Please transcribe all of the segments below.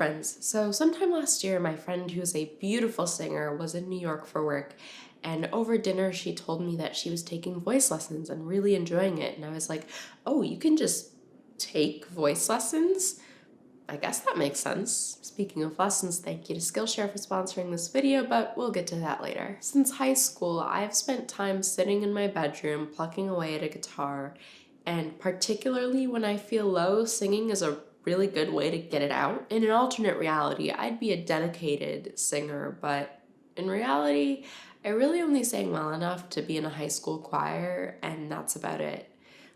friends. So sometime last year, my friend who's a beautiful singer was in New York for work, and over dinner she told me that she was taking voice lessons and really enjoying it. And I was like, oh, you can just take voice lessons? I guess that makes sense. Speaking of lessons, thank you to Skillshare for sponsoring this video, but we'll get to that later. Since high school, I've spent time sitting in my bedroom plucking away at a guitar, and particularly when I feel low, singing is a really good way to get it out. In an alternate reality, I'd be a dedicated singer, but in reality, I really only sang well enough to be in a high school choir, and that's about it.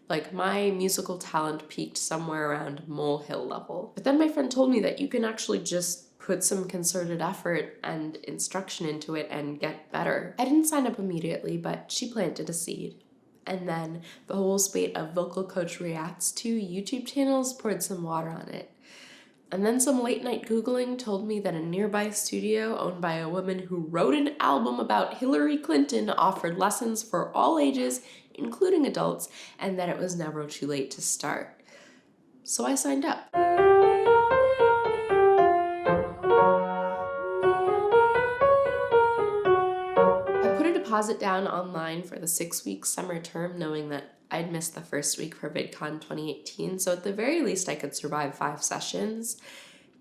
Like, my musical talent peaked somewhere around molehill level. But then my friend told me that you can actually just put some concerted effort and instruction into it and get better. I didn't sign up immediately, but she planted a seed. And then the whole spate of vocal coach reacts to YouTube channels poured some water on it. And then some late night Googling told me that a nearby studio owned by a woman who wrote an album about Hillary Clinton offered lessons for all ages, including adults, and that it was never too late to start. So I signed up. I put a deposit down online for the 6-week summer term, knowing that I'd missed the first week for VidCon 2018, so at the very least I could survive 5 sessions.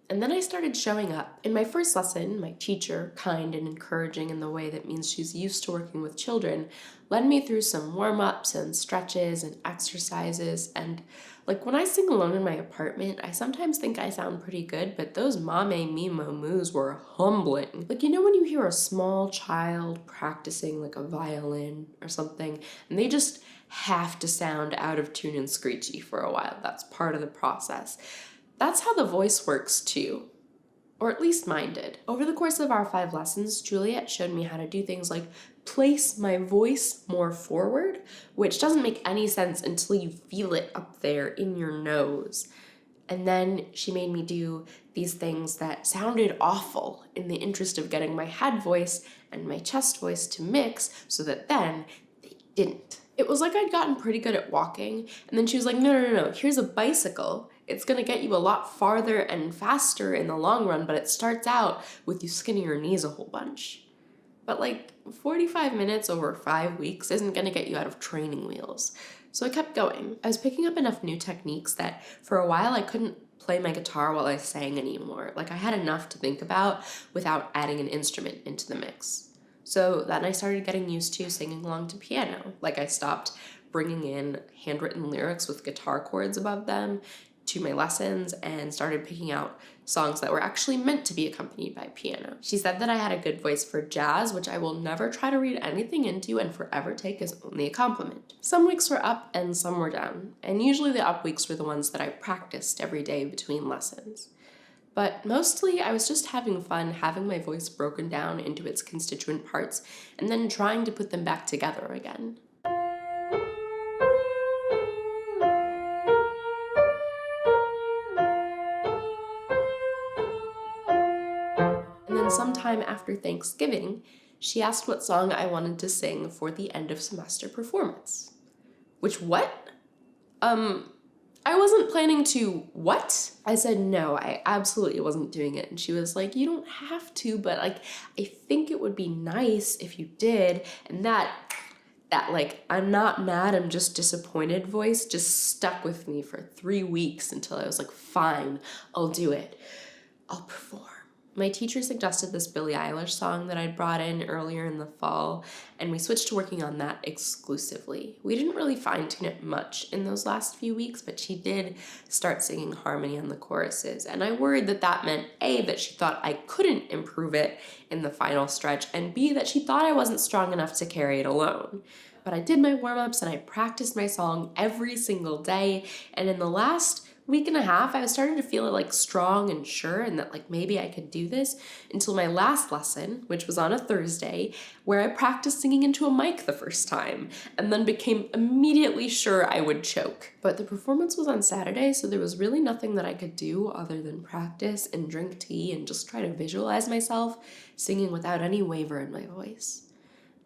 And then I started showing up. In my first lesson, my teacher, kind and encouraging in the way that means she's used to working with children, led me through some warm-ups and stretches and exercises. And like, when I sing alone in my apartment, I sometimes think I sound pretty good, but those mame mimo moos were humbling. Like, you know when you hear a small child practicing like a violin or something, and they just have to sound out of tune and screechy for a while. That's part of the process. That's how the voice works too, or at least mine did. Over the course of our 5 lessons, Juliet showed me how to do things like place my voice more forward, which doesn't make any sense until you feel it up there in your nose. And then she made me do these things that sounded awful in the interest of getting my head voice and my chest voice to mix so that then they didn't. It was like I'd gotten pretty good at walking, and then she was like, no, here's a bicycle. It's gonna get you a lot farther and faster in the long run, but it starts out with you skinning your knees a whole bunch. But like 45 minutes over 5 weeks isn't gonna get you out of training wheels. So I kept going. I was picking up enough new techniques that for a while I couldn't play my guitar while I sang anymore. Like, I had enough to think about without adding an instrument into the mix. So then I started getting used to singing along to piano. Like, I stopped bringing in handwritten lyrics with guitar chords above them to my lessons and started picking out songs that were actually meant to be accompanied by piano. She said that I had a good voice for jazz, which I will never try to read anything into and forever take as only a compliment. Some weeks were up and some were down, and usually the up weeks were the ones that I practiced every day between lessons. But mostly I was just having fun having my voice broken down into its constituent parts and then trying to put them back together again. And then sometime after Thanksgiving, she asked what song I wanted to sing for the end of semester performance. Which what? I wasn't planning to what? I said no, I absolutely wasn't doing it. And she was like, you don't have to, but like, I think it would be nice if you did. And that like, I'm not mad, I'm just disappointed voice just stuck with me for 3 weeks until I was like, fine, I'll do it. I'll perform. My teacher suggested this Billie Eilish song that I'd brought in earlier in the fall, and we switched to working on that exclusively. We didn't really fine-tune it much in those last few weeks, but she did start singing harmony on the choruses, and I worried that that meant A, that she thought I couldn't improve it in the final stretch, and B, that she thought I wasn't strong enough to carry it alone. But I did my warm-ups and I practiced my song every single day, and in the last week and a half, I was starting to feel like strong and sure and that like maybe I could do this until my last lesson, which was on a Thursday, where I practiced singing into a mic the first time and then became immediately sure I would choke. But the performance was on Saturday, so there was really nothing that I could do other than practice and drink tea and just try to visualize myself singing without any waver in my voice.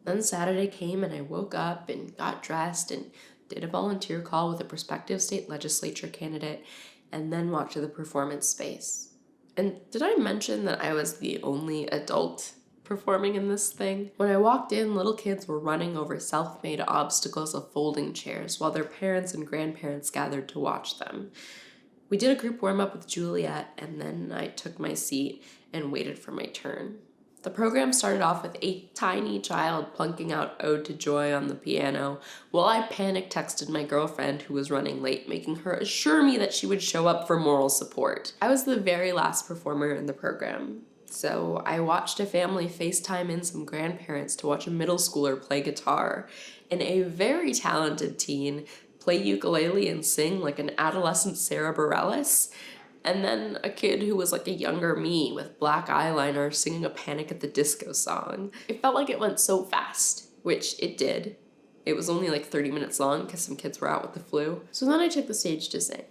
Then Saturday came and I woke up and got dressed and did a volunteer call with a prospective state legislature candidate, and then walked to the performance space. And did I mention that I was the only adult performing in this thing? When I walked in, little kids were running over self-made obstacles of folding chairs while their parents and grandparents gathered to watch them. We did a group warm-up with Juliet, and then I took my seat and waited for my turn. The program started off with a tiny child plunking out Ode to Joy on the piano, while I panic texted my girlfriend who was running late, making her assure me that she would show up for moral support. I was the very last performer in the program, so I watched a family FaceTime in some grandparents to watch a middle schooler play guitar, and a very talented teen play ukulele and sing like an adolescent Sarah Bareilles, and then a kid who was like a younger me with black eyeliner singing a Panic at the Disco song. It felt like it went so fast, which it did. It was only like 30 minutes long because some kids were out with the flu. So then I took the stage to sing.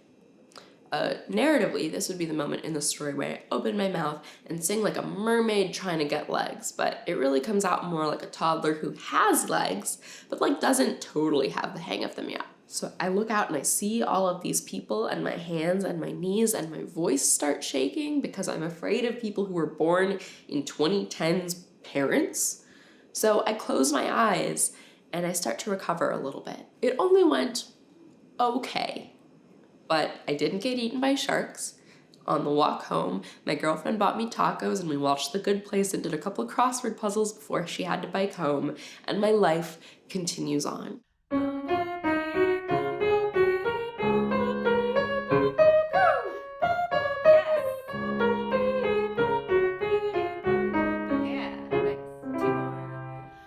Narratively, this would be the moment in the story where I open my mouth and sing like a mermaid trying to get legs, but it really comes out more like a toddler who has legs, but like doesn't totally have the hang of them yet. So I look out and I see all of these people, and my hands and my knees and my voice start shaking because I'm afraid of people who were born in 2010's parents. So I close my eyes and I start to recover a little bit. It only went okay, but I didn't get eaten by sharks. On the walk home, my girlfriend bought me tacos and we watched The Good Place and did a couple of crossword puzzles before she had to bike home, and my life continues on.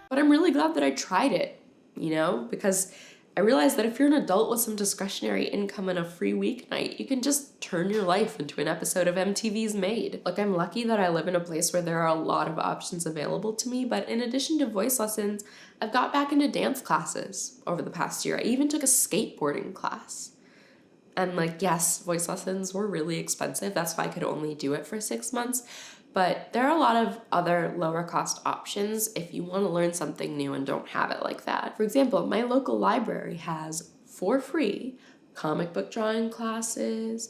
But I'm really glad that I tried it, because I realized that if you're an adult with some discretionary income and a free weeknight, you can just turn your life into an episode of MTV's Made. Like, I'm lucky that I live in a place where there are a lot of options available to me, but in addition to voice lessons, I've got back into dance classes over the past year. I even took a skateboarding class. And yes, voice lessons were really expensive. That's why I could only do it for 6 months. But there are a lot of other lower cost options if you want to learn something new and don't have it like that. For example, my local library has, for free, comic book drawing classes,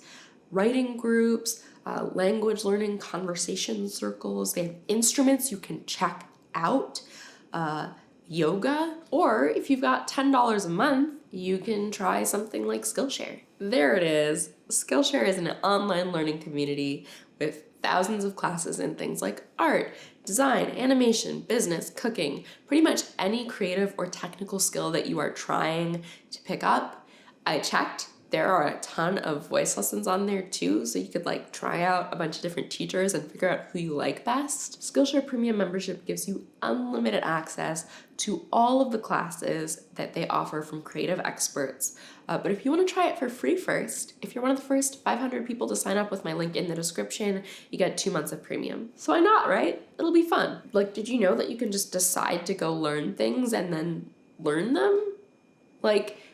writing groups, language learning conversation circles. They have instruments you can check out, yoga, or if you've got $10 a month, you can try something like Skillshare. There it is. Skillshare is an online learning community with thousands of classes in things like art, design, animation, business, cooking, pretty much any creative or technical skill that you are trying to pick up. I checked. There are a ton of voice lessons on there too, so you could try out a bunch of different teachers and figure out who you like best. Skillshare Premium membership gives you unlimited access to all of the classes that they offer from creative experts. But if you want to try it for free first, if you're one of the first 500 people to sign up with my link in the description, you get 2 months of premium. So why not, right? It'll be fun. Did you know that you can just decide to go learn things and then learn them?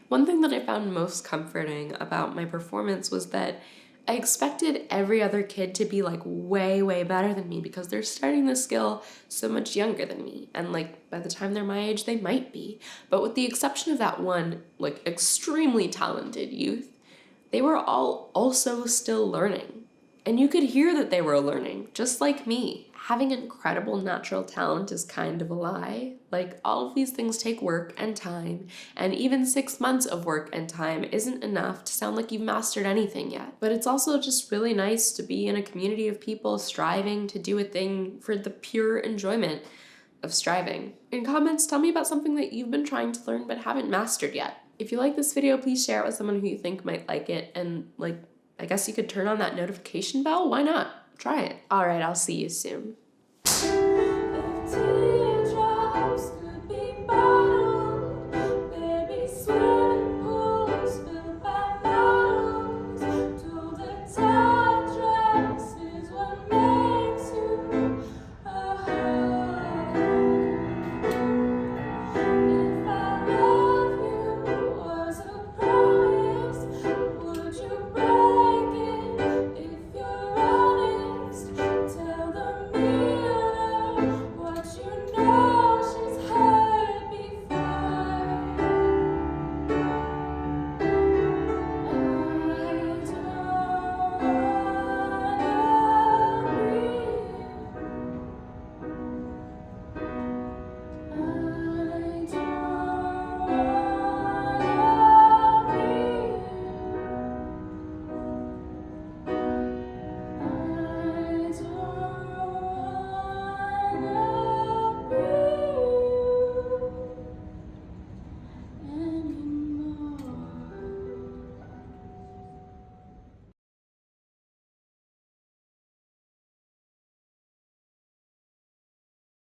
One thing that I found most comforting about my performance was that I expected every other kid to be way, way better than me because they're starting the skill so much younger than me. And by the time they're my age, they might be. But with the exception of that one, extremely talented youth, they were all also still learning. And you could hear that they were learning, just like me. Having incredible natural talent is kind of a lie. All of these things take work and time, and even 6 months of work and time isn't enough to sound like you've mastered anything yet. But it's also just really nice to be in a community of people striving to do a thing for the pure enjoyment of striving. In comments, tell me about something that you've been trying to learn but haven't mastered yet. If you like this video, please share it with someone who you think might like it, and I guess you could turn on that notification bell. Why not? Try it. All right, I'll see you soon.